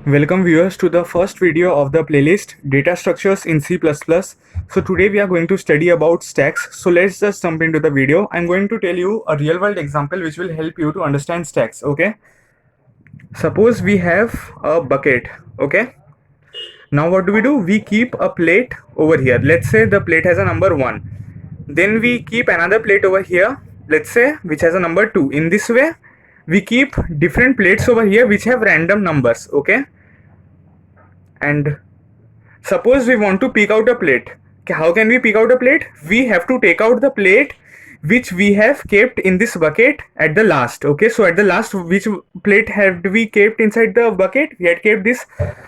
Welcome viewers to the first video of the playlist Data Structures in C++. So today we are going to study about stacks. So let's just jump into the video. I'm going to tell you a real world example which will help you to understand stacks. Okay. Suppose we have a bucket. Okay. Now what do? We keep a plate over here. Let's say the plate has a number 1. Then we keep another plate over here. Let's say which has a number 2. In this way we keep different plates over here which have random numbers. Okay. And suppose we want to pick out a plate. How can we pick out a plate? We have to take out the plate which we have kept in this bucket at the last. Okay, so at the last, which plate had we kept inside the bucket? We had kept this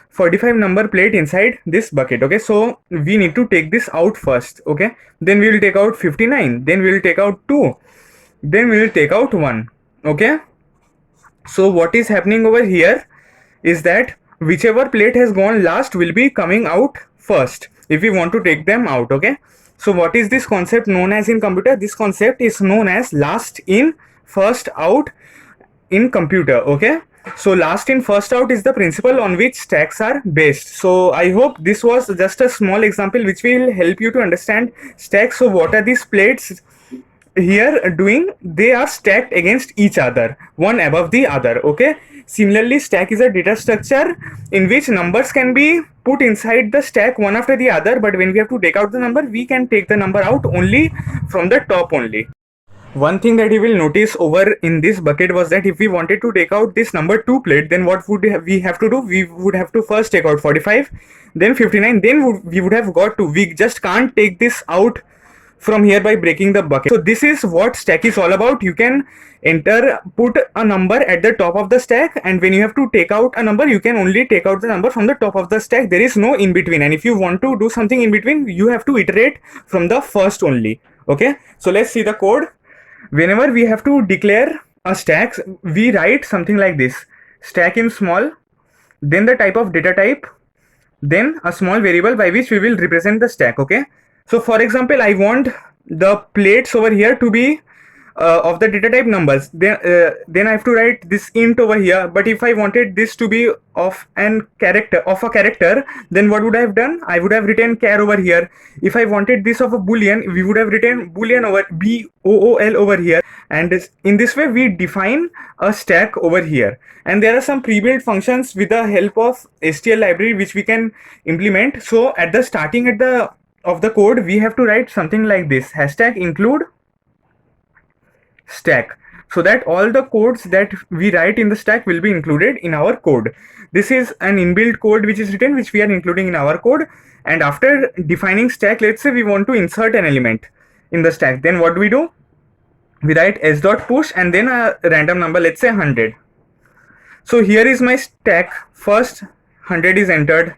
45 number plate inside this bucket. Okay, so we need to take this out first. Okay, then we will take out 59, then we will take out 2, then we will take out 1. Okay, so what is happening over here is that whichever plate has gone last will be coming out first if we want to take them out. Okay, so what is this concept known as in computer? This concept is known as last in first out in computer. Okay, so last in first out is the principle on which stacks are based. So I hope this was just a small example which will help you to understand stacks. So what are these plates here doing? They are stacked against each other, one above the other. Okay, similarly stack is a data structure in which numbers can be put inside the stack one after the other, but when we have to take out the number, we can take the number out only from the top only. One thing that you will notice over in this bucket was that if we wanted to take out this number 2 plate, then what would we have to do? We would have to first take out 45, then 59, then we would have got to. We just can't take this out from here by breaking the bucket. So this is what stack is all about. You can put a number at the top of the stack, and when you have to take out a number, you can only take out the number from the top of the stack. There is no in between, and if you want to do something in between, you have to iterate from the first only. Okay, so let's see the code. Whenever we have to declare a stack, we write something like this: stack in small, then the type of data type, then a small variable by which we will represent the stack. Okay, so for example, I want the plates over here to be of the data type numbers. Then I have to write this int over here. But if I wanted this to be of a character, then what would I have done? I would have written char over here. If I wanted this of a boolean, we would have written boolean over bool over here. And in this way we define a stack over here. And there are some pre-built functions with the help of STL library which we can implement. So at the starting of the code, we have to write something like this: hashtag include stack, so that all the codes that we write in the stack will be included in our code. This is an inbuilt code which is written, which we are including in our code. And after defining stack, let's say we want to insert an element in the stack, then what do? We write s.push and then a random number, let's say 100. So here is my stack. First 100 is entered,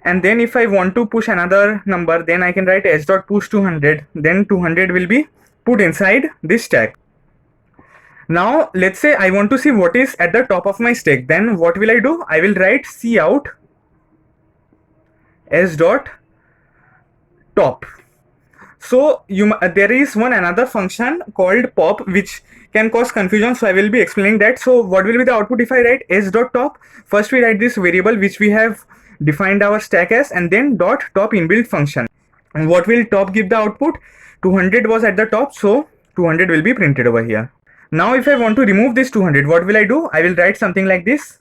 and then if I want to push another number, then I can write s.push 200. Then 200 will be put inside this stack. Now let's say I want to see what is at the top of my stack. Then what will I do? I will write cout s.top. So there is another function called pop which can cause confusion, so I will be explaining that. So what will be the output if I write s.top? First we write this variable which we have defined our stack as, and then dot top inbuilt function. And what will top give the output? 200 was at the top, so 200 will be printed over here. Now if I want to remove this 200, what will I do? I will write something like this: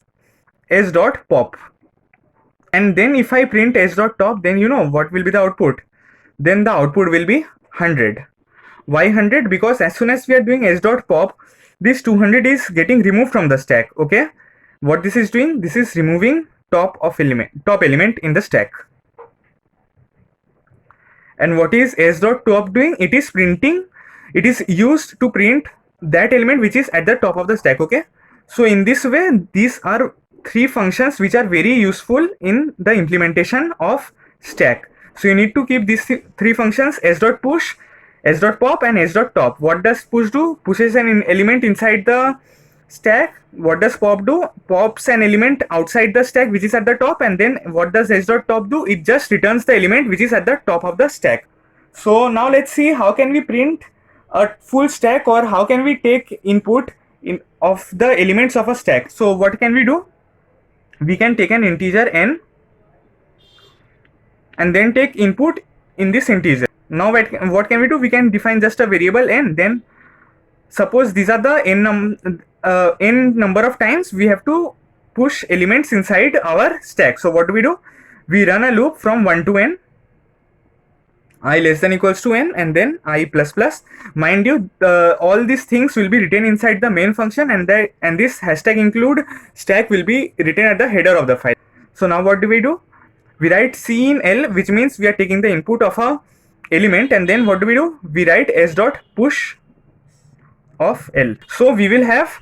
s.pop. And then if I print s.top, then you know what will be the output? Then the output will be 100. Why 100? Because as soon as we are doing s.pop, this 200 is getting removed from the stack. Okay, what this is doing? This is removing top element in the stack. And what is s.top doing? It is printing. It is used to print that element which is at the top of the stack. Okay, so in this way, these are 3 functions which are very useful in the implementation of stack. So you need to keep these 3 functions: s.push, s.pop and s.top. What does push do? Pushes an element inside the stack. What does pop do? Pops an element outside the stack which is at the top. And then what does s.top do? It just returns the element which is at the top of the stack. So now let's see how can we print a full stack, or how can we take input of the elements of a stack. So what can we do? we can take an integer n and then take input in this integer. Now what can we do? We can define just a variable n. Then suppose these are the n number of times we have to push elements inside our stack. So what do? We run a loop from 1 to n, I less than equals to n, and then I plus plus. Mind you, all these things will be written inside the main function, and this hashtag include stack will be written at the header of the file. So now what do? We write C in L, which means we are taking the input of a element, and then what do? We write s dot push of L. So we will have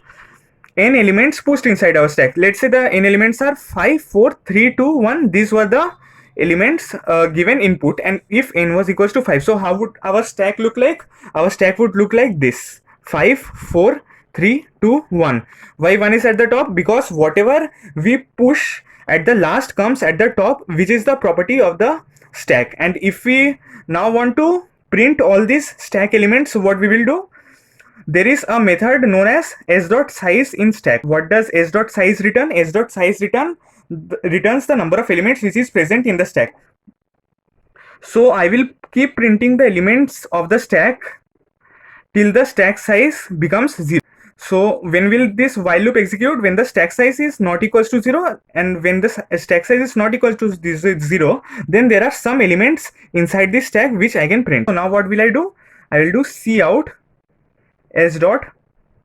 n elements pushed inside our stack. Let's say the n elements are 5, 4, 3, 2, 1. These were the elements given input, and if n was equals to 5, so how would our stack look like? Our stack would look like this: 5, 4, 3, 2, 1. Why 1 is at the top? Because whatever we push at the last comes at the top, which is the property of the stack. And if we now want to print all these stack elements, so what we will do? There is a method known as s.size in stack. What does s.size return? S.size returns the number of elements which is present in the stack. So I will keep printing the elements of the stack till the stack size becomes 0. So when will this while loop execute? When the stack size is not equals to 0, and when the stack size is not equals to 0, then there are some elements inside this stack which I can print. So now what will I do? I will do cout s dot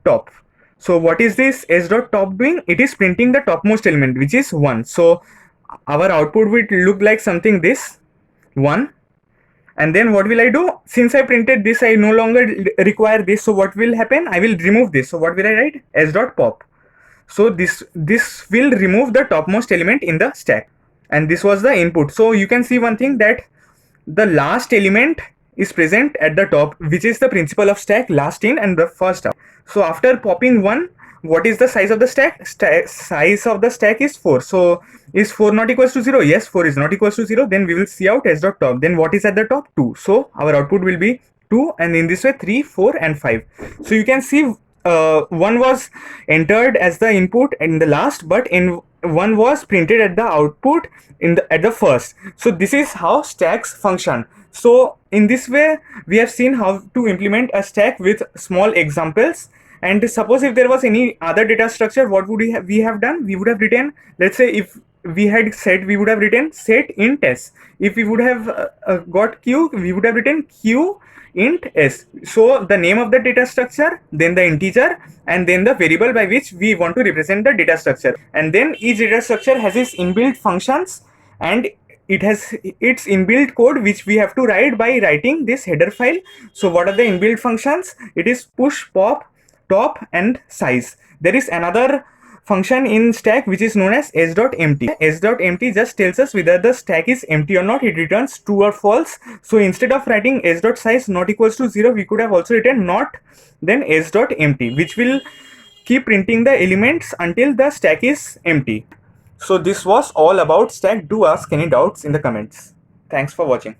top. So what is this s dot top doing? It is printing the topmost element, which is 1. So our output will look like something this 1. And then what will I do? Since I printed this, I no longer require this. So what will happen? I will remove this. So what will I write? S dot pop. So this will remove the topmost element in the stack, and this was the input. So you can see one thing, that the last element is present at the top, which is the principle of stack, last in and the first out. So after popping 1, what is the size of the stack? Size of the stack is 4. So is 4 not equals to 0? Yes, 4 is not equals to 0. Then we will cout s dot top. Then what is at the top? 2. So our output will be 2, and in this way 3, 4 and 5. So you can see 1 was entered as the input in the last, but in 1 was printed at the output at the first. So this is how stacks function. So in this way we have seen how to implement a stack with small examples. And suppose if there was any other data structure, what would we have done? We would have written, let's say if we had set, we would have written set int s. If we would have got q, we would have written q int s. So the name of the data structure, then the integer, and then the variable by which we want to represent the data structure. And then each data structure has its inbuilt functions, and it has its inbuilt code which we have to write by writing this header file. So what are the inbuilt functions? It is push, pop, top and size. There is another function in stack which is known as s.empty. S.empty just tells us whether the stack is empty or not. It returns true or false. So instead of writing s.size not equals to 0, we could have also written not then s.empty, which will keep printing the elements until the stack is empty. So this was all about stack. Do ask any doubts in the comments. Thanks for watching.